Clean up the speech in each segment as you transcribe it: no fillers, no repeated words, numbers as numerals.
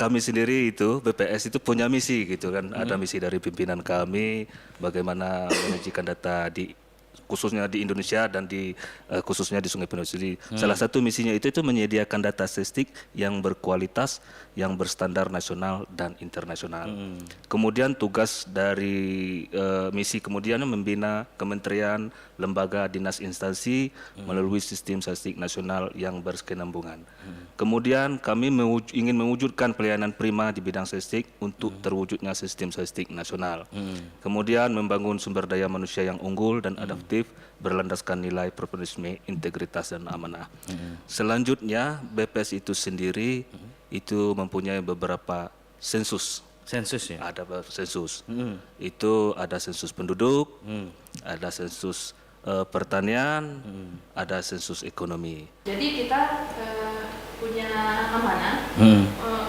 kami sendiri itu BPS itu punya misi gitu kan. Ada misi dari pimpinan kami bagaimana menyajikan data di khususnya di Indonesia dan di khususnya di Sungai Penuh. Salah satu misinya itu menyediakan data statistik yang berkualitas, yang berstandar nasional dan internasional. Kemudian tugas dari misi kemudian membina kementerian, lembaga, dinas, instansi melalui sistem statistik nasional yang berkesinambungan. Kemudian kami ingin mewujudkan pelayanan prima di bidang statistik untuk terwujudnya sistem statistik nasional. Kemudian membangun sumber daya manusia yang unggul dan adaptif berlandaskan nilai profesionalisme, integritas dan amanah. Selanjutnya BPS itu sendiri itu mempunyai beberapa sensus. Sensus ya? Ada sensus. Itu ada sensus penduduk, ada sensus pertanian, ada sensus ekonomi. Jadi kita punya amanah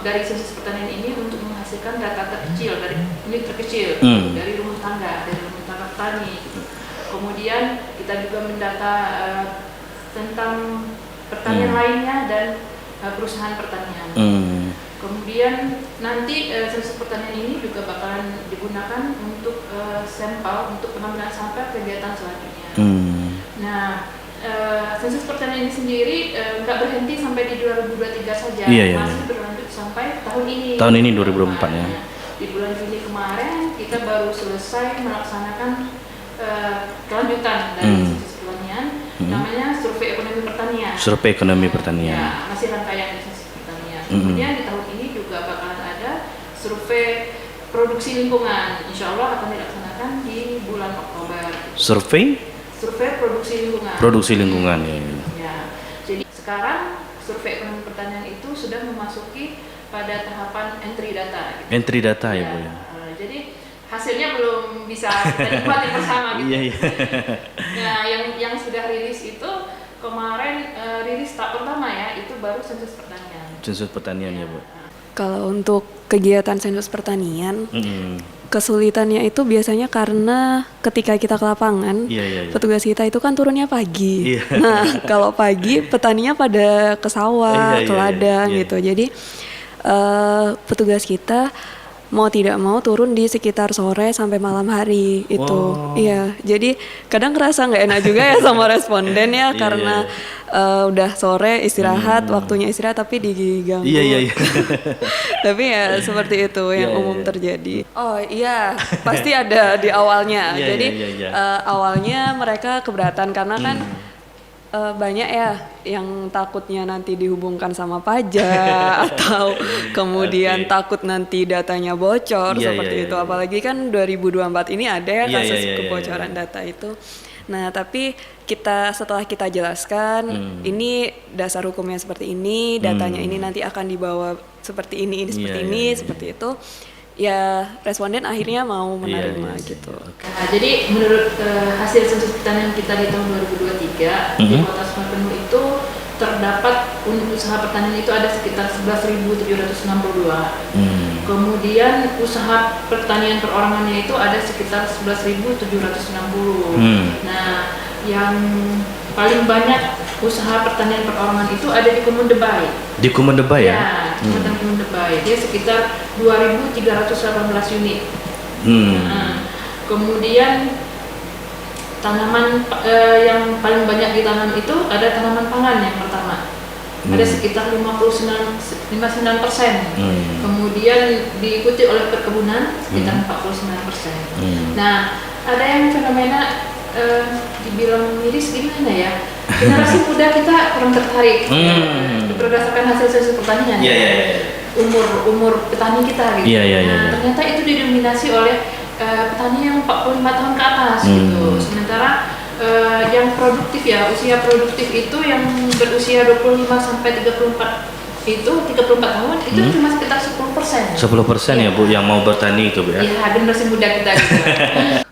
dari sensus pertanian ini untuk menghasilkan data terkecil dari unit terkecil dari rumah tangga petani. Kemudian kita juga mendata tentang pertanian lainnya dan perusahaan pertanian. Kemudian nanti sensus pertanian ini juga bakalan digunakan untuk sampel untuk pengambilan sampel kegiatan selanjutnya. Nah, sensus pertanian ini sendiri nggak berhenti sampai di 2023 saja, masih berlanjut sampai tahun ini. Tahun ini 2024 ya. Di bulan Juni kemarin kita baru selesai melaksanakan kelanjutan dari sensus pertanian, namanya survei ekonomi pertanian. Survei ekonomi pertanian. Ya, masih rangkaian sensus pertanian. Kemudian di tahun ini juga bakalan ada survei produksi lingkungan. Insya Allah akan dilaksanakan di bulan Oktober. Survei Produksi lingkungan. Produksi lingkungan ya. Ya. Jadi sekarang survei ekonomi pertanian itu sudah memasuki pada tahapan entry data. Gitu. Entry data ya Bu ya. Jadi hasilnya belum bisa kita nikmati bersama gitu. Iya. Nah, yang sudah rilis itu kemarin rilis tahap pertama ya, itu baru sensus pertanian. Sensus pertanian ya Bu. Kalau untuk kegiatan sensus pertanian, kesulitannya itu biasanya karena ketika kita ke lapangan, petugas kita itu kan turunnya pagi. Nah, kalau pagi petaninya pada ke sawah, ke ladang gitu. Jadi petugas kita mau tidak mau turun di sekitar sore sampai malam hari itu. Iya, jadi kadang kerasa nggak enak juga ya sama responden ya karena udah sore istirahat, waktunya istirahat tapi diganggu. Iya. Tapi ya seperti itu yang umum terjadi. Oh iya, pasti ada di awalnya. Jadi awalnya mereka keberatan karena kan banyak ya yang takutnya nanti dihubungkan sama pajak atau kemudian takut nanti datanya bocor seperti itu. Apalagi kan 2024 ini ada ya kasus kebocoran data itu. Nah, tapi setelah kita jelaskan ini dasar hukumnya seperti ini, datanya ini nanti akan dibawa seperti ini seperti itu. Ya responden akhirnya mau menerima gitu. Nah, jadi menurut hasil sensus pertanian kita di tahun 2023 di Kota Sungai Penuh itu terdapat unit usaha pertanian itu ada sekitar 11.762. Kemudian usaha pertanian perorangannya itu ada sekitar 11.760. Nah, yang paling banyak usaha pertanian perorangan itu ada di Kemendebai. Di Kemendebai ya? Ya, Kecamatan Kemendebai. Dia sekitar 2.318 unit. Kemudian tanaman yang paling banyak ditanam itu ada tanaman pangan yang pertama. Ada sekitar 59%. Kemudian diikuti oleh perkebunan sekitar 49%. Nah, ada yang fenomena dibilang miris gimana ya, generasi muda kita kurang tertarik berdasarkan hasil sensus pertanian umur petani kita gitu. Ternyata itu didominasi oleh petani yang 45 tahun ke atas gitu. Sementara yang produktif ya, usia produktif itu yang berusia 25 sampai 34 itu 34 tahun itu cuma sekitar 10%. 10% ya Bu yang mau bertani itu Bu ya. Iya, generasi muda kita gitu.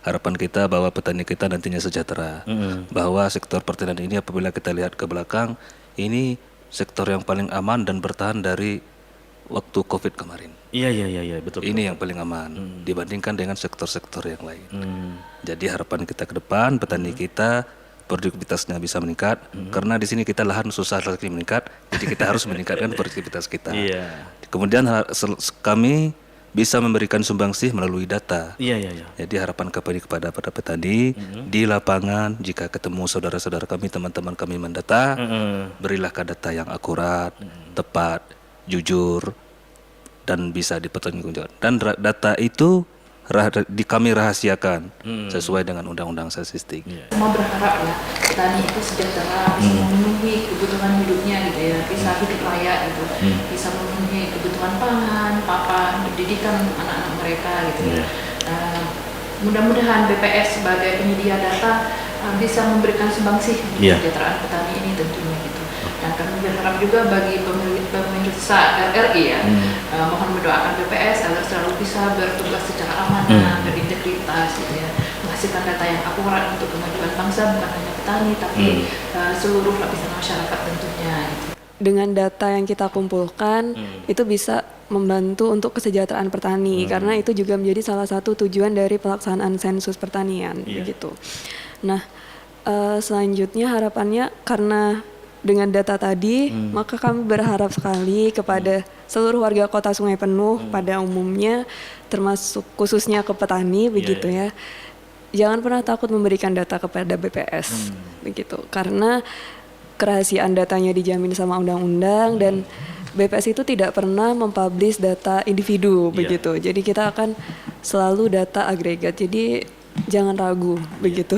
Harapan kita bahwa petani kita nantinya sejahtera. Bahwa sektor pertanian ini apabila kita lihat ke belakang, ini sektor yang paling aman dan bertahan dari waktu Covid kemarin. Iya betul. Ini yang paling aman dibandingkan dengan sektor-sektor yang lain. Jadi harapan kita ke depan petani kita produktivitasnya bisa meningkat karena di sini kita lahan susah lagi meningkat, jadi kita harus meningkatkan produktivitas kita. Iya. Kemudian kami bisa memberikan sumbangsih melalui data. Iya, iya, iya. Jadi harapan kami kepada para petani di lapangan, jika ketemu saudara-saudara kami, teman-teman kami mendata, berilah data yang akurat, tepat, jujur, dan bisa dipertanggungjawabkan. Dan data itu kami rahasiakan sesuai dengan undang-undang statistik. Semua berharap ya petani itu sejahtera, bisa memenuhi kebutuhan hidupnya gitu ya, bisa hidup layak gitu, bisa memenuhi kebutuhan pangan, papan, pendidikan anak-anak mereka gitu ya. Mudah-mudahan BPS sebagai penyedia data bisa memberikan sumbangsih untuk kesejahteraan petani ini tentunya gitu. Dan kami berharap juga bagi pemirsa RRI ya, mohon mendoakan BPS agar selalu bisa bertugas secara amanah, berintegritas gitu ya, menghasilkan data yang akurat untuk kemajuan bangsa, bukan hanya petani tapi seluruh lapisan masyarakat tentunya gitu. Dengan data yang kita kumpulkan itu bisa membantu untuk kesejahteraan petani karena itu juga menjadi salah satu tujuan dari pelaksanaan sensus pertanian begitu. Nah, selanjutnya harapannya karena dengan data tadi, maka kami berharap sekali kepada seluruh warga Kota Sungai Penuh pada umumnya, termasuk khususnya ke petani begitu ya. Jangan pernah takut memberikan data kepada BPS begitu, karena kerahasiaan datanya dijamin sama undang-undang dan BPS itu tidak pernah mempublish data individu begitu. Jadi kita akan selalu data agregat. Jadi jangan ragu begitu.